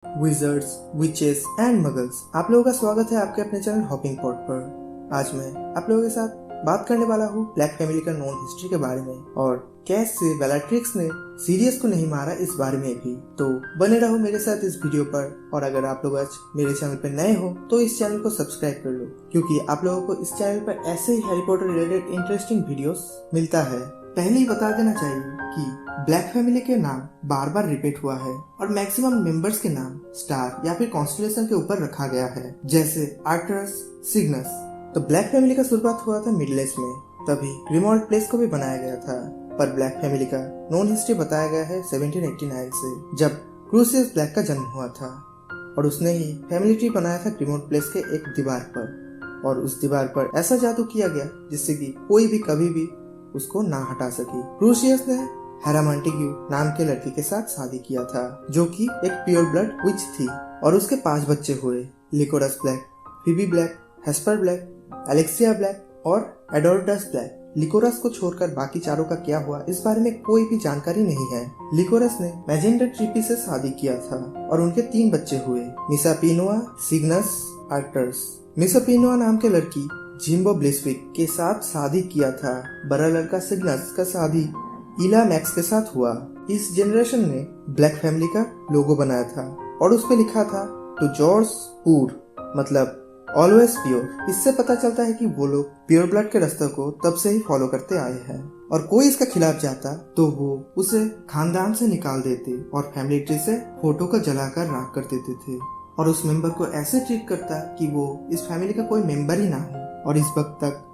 Wizards, witches and muggles. आप लोगों का स्वागत है आपके अपने चैनल हॉपिंग पॉड पर। आज मैं आप लोगों के साथ बात करने वाला हूँ ब्लैक फैमिली का नॉन हिस्ट्री के बारे में और कैसे बेllaट्रिक्स ने सीरियस को नहीं मारा इस बारे में भी। तो बने रहो मेरे साथ इस वीडियो पर। और अगर आप लोग आज मेरे चैनल पर नए हो तो इस चैनल को सब्सक्राइब कर लो, क्योंकि आप लोगों को इस चैनल पर ऐसे ही Harry Potter related interesting videos मिलता है। पहले ही बता देना चाहिए कि ब्लैक फैमिली के नाम बार बार रिपीट हुआ है और मैक्सिमम मेंबर्स के नाम स्टार या फिर कॉन्स्टेलेशन के ऊपर रखा गया है, जैसे आर्कटरस, सिग्नस। तो ब्लैक फैमिली का शुरुआत हुआ था मिडिल एज में, तभी ग्रिमॉल्ड प्लेस को भी बनाया गया था। पर ब्लैक फैमिली का नॉन हिस्ट्री बताया गया है 1789 से, जब क्रूसियस ब्लैक का जन्म हुआ था और उसने ही फैमिली ट्री बनाया था ग्रिमॉल्ड प्लेस के एक दीवार पर। और उस दीवार पर ऐसा जादू किया गया जिससे कि कोई भी कभी भी उसको ना हटा सके। क्रूसियस ने हेरा मॉन्टेग्यू नाम के लड़की के साथ शादी किया था, जो कि एक प्योर ब्लड विच थी, और उसके 5 बच्चे हुए। Lycoris Black, Phoebe Black, Hesper Black, Alexia Black और एडोर्डस ब्लैक। लिकोरस को छोड़कर बाकी चारों का क्या हुआ इस बारे में कोई भी जानकारी नहीं है। लिकोरस ने मैजेंडर ट्रिपी से शादी किया था और उनके 3 बच्चे हुए, मिसापिनोआ, सिग्नस, आर्कटरस। मिसापिनोआ नाम के लड़की जिम्बो ब्लिसविक के साथ शादी किया था। बड़ा लड़का सिग्नस का शादी इला मैक्स के साथ हुआ। इस जनरेशन ने ब्लैक फैमिली का लोगो बनाया था और उस पे लिखा था टू जॉर्ज पूर, मतलब ऑलवेज प्योर। इससे पता चलता है कि वो लोग प्योर ब्लड के रास्ते को तब से ही फॉलो करते आए हैं और कोई इसका खिलाफ जाता तो वो उसे खानदान से निकाल देते और फैमिली ट्री से फोटो को जलाकर राख कर देते थे और उस मेंबर को ऐसे ट्रीट करता कि वो इस फैमिली का कोई मेंबर ही ना हो। और इस वक्त तक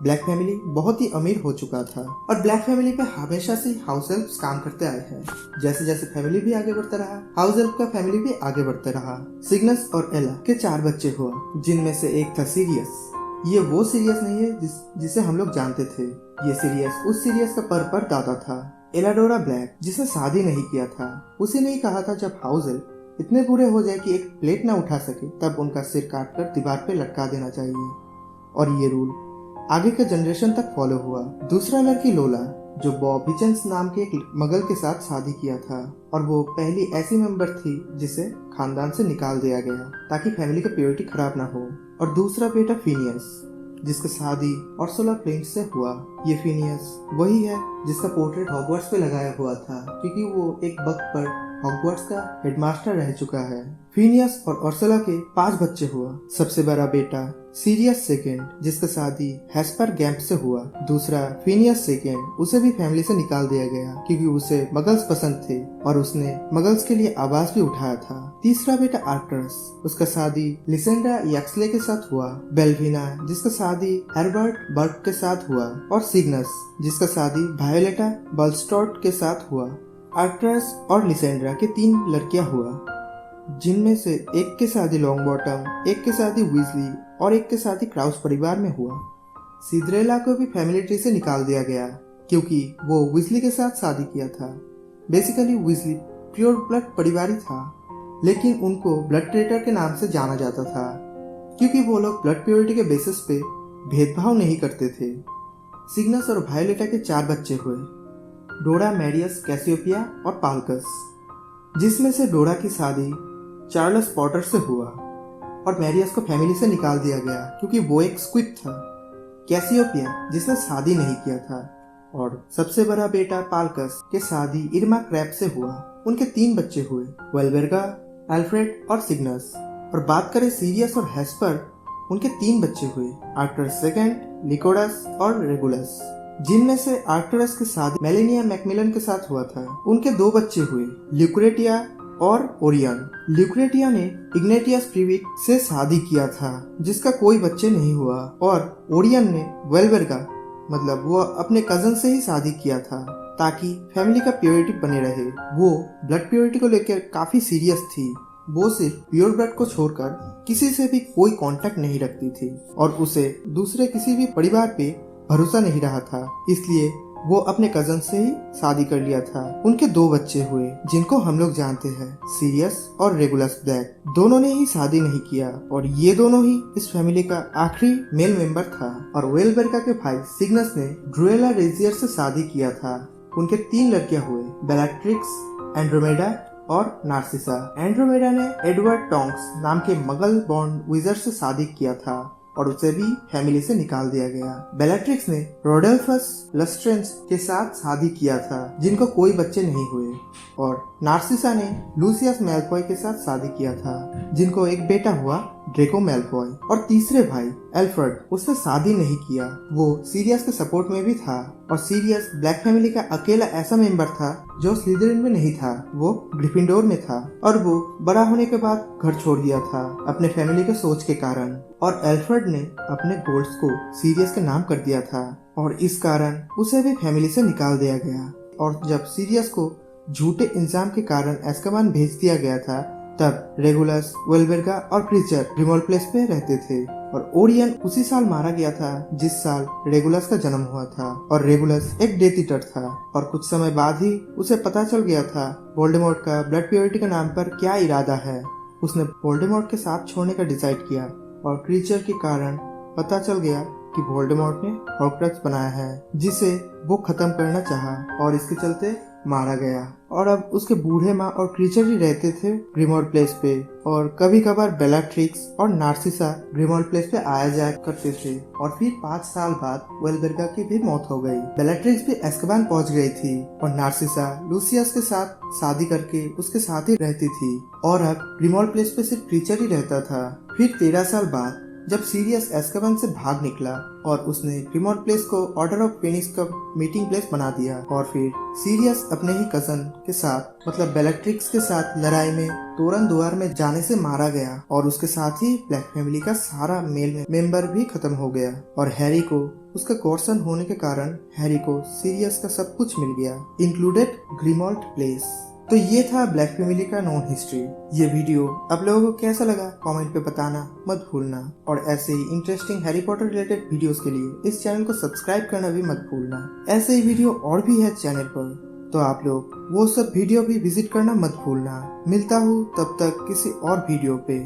ब्लैक फैमिली बहुत ही अमीर हो चुका था और ब्लैक फैमिली पे हमेशा से हाउस हेल्प्स काम करते आए हैं। जैसे जैसे फैमिली भी आगे बढ़ता रहा, हाउस हेल्प का फैमिली भी आगे बढ़ता रहा। सिग्नस और एला के 4 बच्चे हुआ, जिनमें से एक था सीरियस। ये वो सीरियस नहीं है जिसे हम लोग जानते थे। ये सीरियस उस सीरियस का पर दादा था। एलाडोरा ब्लैक, जिसने शादी नहीं किया था, उसी ने ही कहा था जब हाउस हेल्प इतने बुरे हो जाए कि एक प्लेट ना उठा सके तब उनका सिर काटकर दीवार पे लटका देना चाहिए। और ये रूल आगे के जनरेशन तक फॉलो हुआ। दूसरा लड़की लोला, जो बॉब हिचन्स नाम के एक मगल के साथ शादी किया था और वो पहली ऐसी मेंबर थी जिसे खानदान से निकाल दिया गया ताकि फैमिली का प्योरिटी खराब ना हो। और दूसरा बेटा फिनियस, जिसका शादी उर्सुला फ्लिंट से हुआ। ये फिनियस वही है जिसका पोर्ट्रेट हॉगवर्ट्स पे लगाया हुआ था, क्योंकि वो एक वक्त पर हॉगवर्ट्स का हेडमास्टर रह चुका है। फिनियस और उर्सुला के 5 बच्चे हुआ। सबसे बड़ा बेटा सीरियस सेकेंड, जिसका शादी हेस्पर गैम्प से हुआ। दूसरा फिनियस सेकेंड, उसे भी फैमिली से निकाल दिया गया क्योंकि उसे मगल्स पसंद थे और उसने मगल्स के लिए आवाज भी उठाया था। तीसरा बेटा आर्कटरस, उसका शादी लिसेंड्रा यक्सले के साथ हुआ। बेल्विना, जिसका शादी हर्बर्ट बर्ग के साथ हुआ। और सिग्नस, जिसका शादी वायोलेटा बल्स्टॉर्ट के साथ हुआ। आर्कटरस और लिसेंड्रा के 3 लड़कियां हुआ, जिनमें से एक के शादी लॉन्गबॉटम, एक के शादी वीजली और एक के शादी क्राउस परिवार में हुआ। सिंड्रेला को भी फैमिली ट्री से निकाल दिया गया क्योंकि वो वीजली के साथ शादी किया था। बेसिकली वीजली प्योर ब्लड परिवार ही था, लेकिन उनको ब्लड ट्रेटर के नाम से जाना जाता था क्योंकि वो लोग ब्लड प्योरिटी के बेसिस पे भेदभाव नहीं करते थे। सिग्नस और वायोलेटा के 4 बच्चे हुए, डोरा, मैरियस, कैसियोपिया और पालकस, जिसमें से डोरा की शादी चार्ल्स पॉटर से हुआ और मैरियस को फैमिली से निकाल दिया गया क्योंकि वो एक स्क्विब था। कैसियोपिया, जिसने शादी नहीं किया था, और सबसे बड़ा बेटा पालकस के शादी इरमा क्रैप से हुआ। उनके 3 बच्चे हुए, वेलबेर्गा, एल्फ्रेड और सिग्नस। और बात करें सीरियस और हेस्पर, उनके 3 बच्चे हुए, आर्कटरस सेकेंड, लिकोरस और रेगुलस, जिनमें से आर्कटरस के शादी मेलेनिया मैकमिलन के साथ हुआ था। उनके 2 बच्चे हुए, ल्यूक्रेटिया और ओरियन। ल्यूक्रेटिया ने इग्नेटियस प्रीविक से शादी किया था, जिसका कोई बच्चे नहीं हुआ। और ओरियन ने वेलबेर्गा, मतलब वो अपने कजन से ही शादी किया था ताकि फैमिली का प्योरिटी बने रहे। वो ब्लड प्योरिटी को लेकर काफी सीरियस थी। वो सिर्फ प्योर ब्लड को छोड़कर किसी से भी कोई कांटेक्ट नहीं रखती थी और उसे दूसरे किसी भी परिवार पे भरोसा नहीं रहा था, इसलिए वो अपने कजन से ही शादी कर लिया था। उनके 2 बच्चे हुए, जिनको हम लोग जानते हैं, सीरियस और रेगुलस ब्लैक। दोनों ने ही शादी नहीं किया और ये दोनों ही इस फैमिली का आखिरी मेल मेंबर था। और वेलबेर्गा के भाई सिग्नस ने ड्रुएला रेजियर से शादी किया था। उनके 3 लड़कियां हुए, बेllaट्रिक्स, एंड्रोमेडा और नार्सिसा। एंड्रोमेडा ने एडवर्ड टोंक्स नाम के मगल बॉर्न विज़र्ड से शादी किया था और उसे भी फैमिली से निकाल दिया गया। बेलाट्रिक्स ने रोडोल्फस लस्ट्रेंज के साथ शादी किया था जिनको कोई बच्चे नहीं हुए, और नार्सिसा ने लूसियस मैलफॉय के साथ शादी किया था जिनको एक बेटा हुआ, ड्रेको मैलफॉय। और तीसरे भाई एल्फ्रेड, उसने शादी नहीं किया। वो सीरियस के सपोर्ट में भी था और सीरियस ब्लैक फैमिली का अकेला ऐसा मेंबर था जो स्लिदरिन में नहीं था, वो ग्रिफिंडोर में था। और वो बड़ा होने के बाद घर छोड़ दिया था अपने फैमिली के सोच के कारण, और एल्फ्रेड ने अपने गोल्ड्स को सीरियस के नाम कर दिया था और इस कारण उसे भी फैमिली से निकाल दिया गया। और जब सीरियस को झूठे इल्जाम के कारण एस्काबान भेज दिया गया था, तब रेगुलस, वेलबर्गा और क्रीचर ग्रिमोल्ड प्लेस पे रहते थे। और ओरियन उसी साल मारा गया था जिस साल रेगुलस का जन्म हुआ था, और रेगुलस एक डेथ ईटर था। और कुछ समय बाद ही उसे पता चल गया था वोल्डेमॉर्ट का ब्लड प्योरिटी के नाम पर क्या इरादा है। उसने वोल्डेमॉर्ट के साथ छोड़ने का डिसाइड किया और क्रीचर के कारण पता चल गया कि वोल्डेमॉर्ट ने हॉर्क्रक्स बनाया है जिसे वो खत्म करना चाहा और इसके चलते मारा गया। और अब उसके बूढ़े माँ और क्रीचर ही रहते थे ग्रिमोल्ड प्लेस पे, और कभी कभार बेलाट्रिक्स और नार्सिसा ग्रिमोल्ड प्लेस पे आया जाया करते थे। और फिर 5 साल बाद वेलबर्गा की भी मौत हो गई। बेलाट्रिक्स भी एस्काबान पहुंच गई थी और नार्सिसा लूसियस के साथ शादी करके उसके साथ ही रहती थी, और अब ग्रिमोल्ड प्लेस पे सिर्फ क्रीचर ही रहता था। फिर 13 साल बाद जब सीरियस एस्काबान से भाग निकला और उसने ग्रिमोल्ड प्लेस को ऑर्डर ऑफ फेनिक्स का मीटिंग प्लेस बना दिया, और फिर सीरियस अपने ही कजन के साथ मतलब बेलाट्रिक्स के साथ लड़ाई में तोरन द्वार में जाने से मारा गया, और उसके साथ ही ब्लैक फैमिली का सारा मेल मेंबर भी खत्म हो गया। और हैरी को उसका गॉडसन होने के कारण हैरी को सीरियस का सब कुछ मिल गया, इंक्लूडेड ग्रिमोल्ड प्लेस। तो ये था ब्लैक फैमिली का नॉन हिस्ट्री। ये वीडियो आप लोगों को कैसा लगा कमेंट पे बताना मत भूलना, और ऐसे ही interesting Harry Potter related videos के लिए इस चैनल को सब्सक्राइब करना भी मत भूलना। ऐसे ही वीडियो और भी है चैनल पर, तो आप लोग वो सब वीडियो भी विजिट करना मत भूलना। मिलता हूँ तब तक किसी और वीडियो पे।